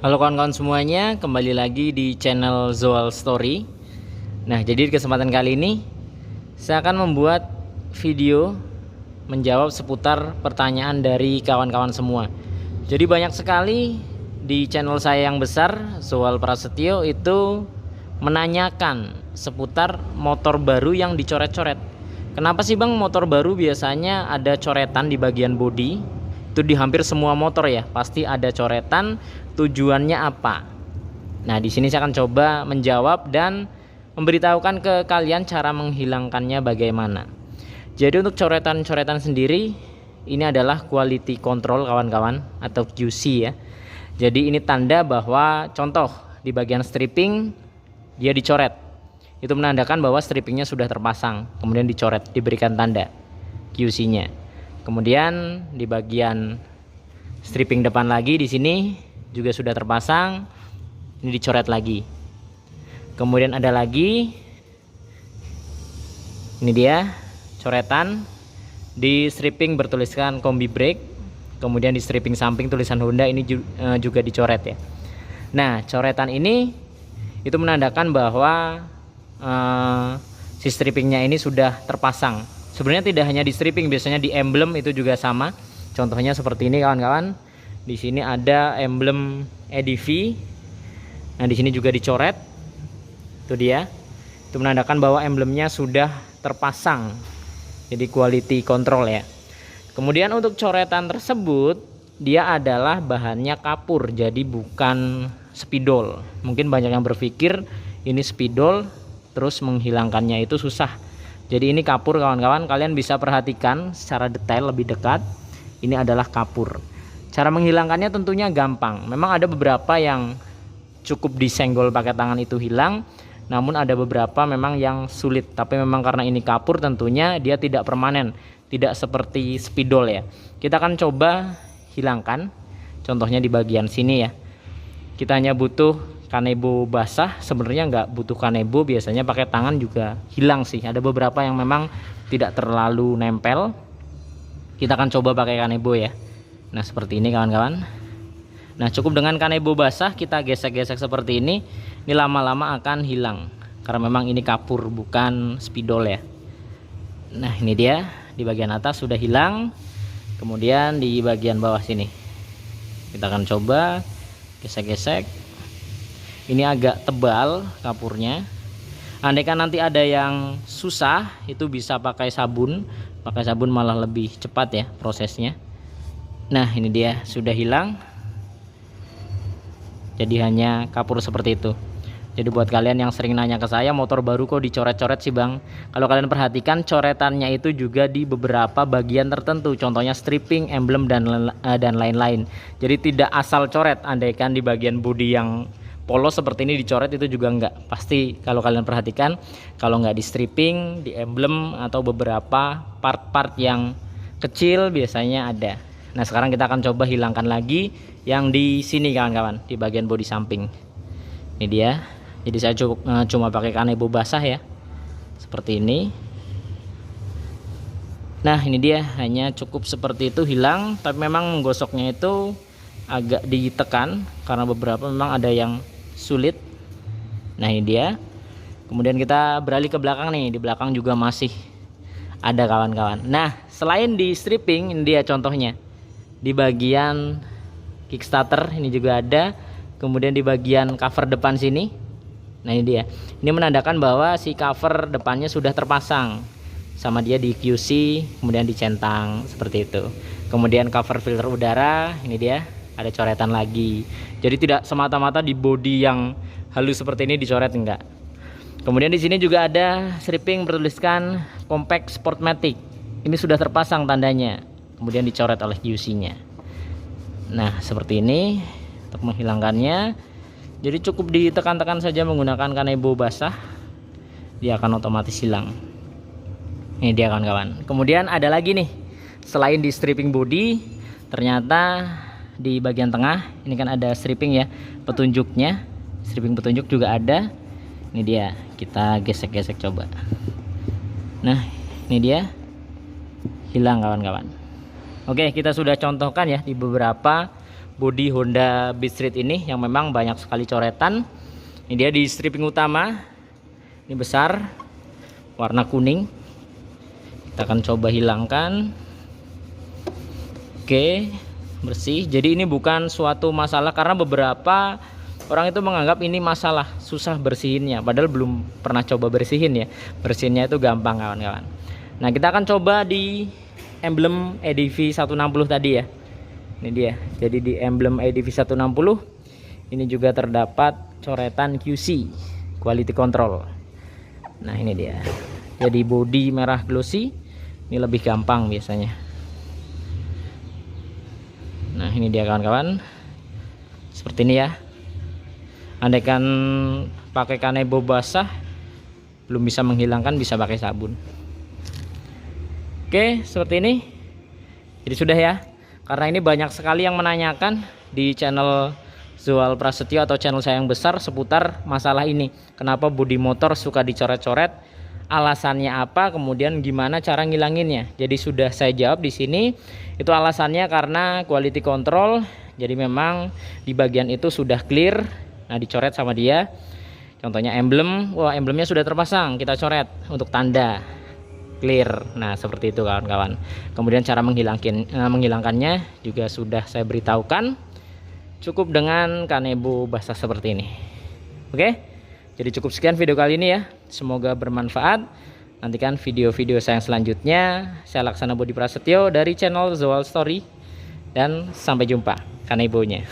Halo kawan-kawan semuanya, kembali lagi di channel Zoal Story. Nah, jadi di kesempatan kali ini saya akan membuat video menjawab seputar pertanyaan dari kawan-kawan semua. Jadi banyak sekali di channel saya yang besar, Zoal Prasetyo, itu menanyakan seputar motor baru yang dicoret-coret. Kenapa sih Bang motor baru biasanya ada coretan di bagian bodi? Itu di hampir semua motor ya, pasti ada coretan. Tujuannya apa? Nah, di sini saya akan coba menjawab dan memberitahukan ke kalian cara menghilangkannya bagaimana. Jadi untuk coretan-coretan sendiri ini adalah quality control kawan-kawan, atau QC ya. Jadi ini tanda bahwa contoh di bagian stripping dia dicoret. Itu menandakan bahwa strippingnya sudah terpasang, kemudian dicoret, diberikan tanda QC-nya. Kemudian di bagian stripping depan lagi di sini juga sudah terpasang, ini dicoret lagi. Kemudian ada lagi, ini dia coretan di stripping bertuliskan kombi brake, kemudian di stripping samping tulisan Honda, ini juga dicoret ya. Nah, coretan ini itu menandakan bahwa si strippingnya ini sudah terpasang. Sebenarnya tidak hanya di stripping, biasanya di emblem itu juga sama. Contohnya seperti ini kawan-kawan. Di sini ada emblem EDV. Nah, di sini juga dicoret. Itu dia. Itu menandakan bahwa emblemnya sudah terpasang. Jadi quality control ya. Kemudian untuk coretan tersebut dia adalah bahannya kapur, jadi bukan spidol. Mungkin banyak yang berpikir ini spidol, terus menghilangkannya itu susah. Jadi ini kapur kawan-kawan, kalian bisa perhatikan secara detail lebih dekat. Ini adalah kapur. Cara menghilangkannya tentunya gampang. Memang ada beberapa yang cukup disenggol pakai tangan itu hilang, namun ada beberapa memang yang sulit. Tapi memang karena ini kapur tentunya dia tidak permanen, tidak seperti spidol ya. Kita akan coba hilangkan. Contohnya di bagian sini ya. Kita hanya butuh kanebo basah, sebenarnya nggak butuh kanebo, biasanya pakai tangan juga hilang sih. Ada beberapa yang memang tidak terlalu nempel. Kita akan coba pakai kanebo ya. Nah, seperti ini kawan-kawan. Nah, cukup dengan kanebo basah kita gesek-gesek seperti ini lama-lama akan hilang. Karena memang ini kapur bukan spidol ya. Nah, ini dia di bagian atas sudah hilang. Kemudian di bagian bawah sini kita akan coba gesek-gesek. Ini agak tebal kapurnya. Andaikan nanti ada yang susah, itu bisa pakai sabun. Pakai sabun malah lebih cepat ya prosesnya. Nah, ini dia sudah hilang. Jadi hanya kapur seperti itu. Jadi buat kalian yang sering nanya ke saya, motor baru kok dicoret-coret sih Bang? Kalau kalian perhatikan coretannya itu juga di beberapa bagian tertentu. Contohnya stripping, emblem dan lain-lain. Jadi tidak asal coret. Andaikan di bagian bodi yang polos seperti ini dicoret, itu juga enggak. Pasti kalau kalian perhatikan, kalau enggak di stripping, di emblem, atau beberapa part-part yang kecil biasanya ada. Nah, sekarang kita akan coba hilangkan lagi yang di sini kawan-kawan, di bagian bodi samping. Ini dia. Jadi saya cuma pakai kanebo basah ya, seperti ini. Nah, ini dia, hanya cukup seperti itu hilang. Tapi memang menggosoknya itu agak ditekan karena beberapa memang ada yang sulit. Nah, ini dia. Kemudian kita beralih ke belakang nih. Di belakang juga masih ada kawan-kawan. Nah, selain di stripping, ini dia contohnya. Di bagian kickstarter ini juga ada. Kemudian di bagian cover depan sini. Nah, ini dia. Ini menandakan bahwa si cover depannya sudah terpasang. Sama dia di QC, kemudian dicentang seperti itu. Kemudian cover filter udara, ini dia. Ada coretan lagi. Jadi tidak semata-mata di bodi yang halus seperti ini dicoret, enggak. Kemudian di sini juga ada stripping bertuliskan Compact Sportmatic. Ini sudah terpasang tandanya. Kemudian dicoret oleh QC-nya. Nah, seperti ini untuk menghilangkannya. Jadi cukup ditekan-tekan saja menggunakan kanebo basah. Dia akan otomatis hilang. Ini dia kawan-kawan. Kemudian ada lagi nih. Selain di stripping body, ternyata di bagian tengah ini kan ada stripping ya, petunjuknya, stripping petunjuk juga ada. Ini dia, kita gesek-gesek coba. Nah, ini dia hilang kawan-kawan. Oke, kita sudah contohkan ya di beberapa bodi Honda Beat Street ini yang memang banyak sekali coretan. Ini dia di stripping utama. Ini besar, warna kuning. Kita akan coba hilangkan. Oke, bersih. Jadi ini bukan suatu masalah, karena beberapa orang itu menganggap ini masalah, susah bersihinnya, padahal belum pernah coba bersihin ya. Bersihinnya itu gampang kawan-kawan. Nah, kita akan coba di emblem EDV 160 tadi ya. Ini dia. Jadi di emblem EDV 160 ini juga terdapat coretan QC, quality control. Nah, ini dia. Jadi bodi merah glossy. Ini lebih gampang biasanya. Nah, ini dia kawan-kawan. Seperti ini ya. Andaikan pakai kanebo basah belum bisa menghilangkan, bisa pakai sabun. Oke, seperti ini. Jadi sudah ya. Karena ini banyak sekali yang menanyakan di channel Zoal Prasetyo atau channel saya yang besar seputar masalah ini. Kenapa bodi motor suka dicoret-coret? Alasannya apa? Kemudian gimana cara ngilanginnya? Jadi sudah saya jawab di sini. Itu alasannya karena quality control. Jadi memang di bagian itu sudah clear. Nah, dicoret sama dia. Contohnya emblem, wah emblemnya sudah terpasang, kita coret untuk tanda clear. Nah, seperti itu kawan-kawan. Kemudian cara menghilangkannya juga sudah saya beritahukan. Cukup dengan kanebo basah seperti ini. Oke, jadi cukup sekian video kali ini ya. Semoga bermanfaat. Nantikan video-video saya yang selanjutnya. Saya Laksana Budi Prasetyo dari channel Zoal Story. Dan sampai jumpa kanebonya.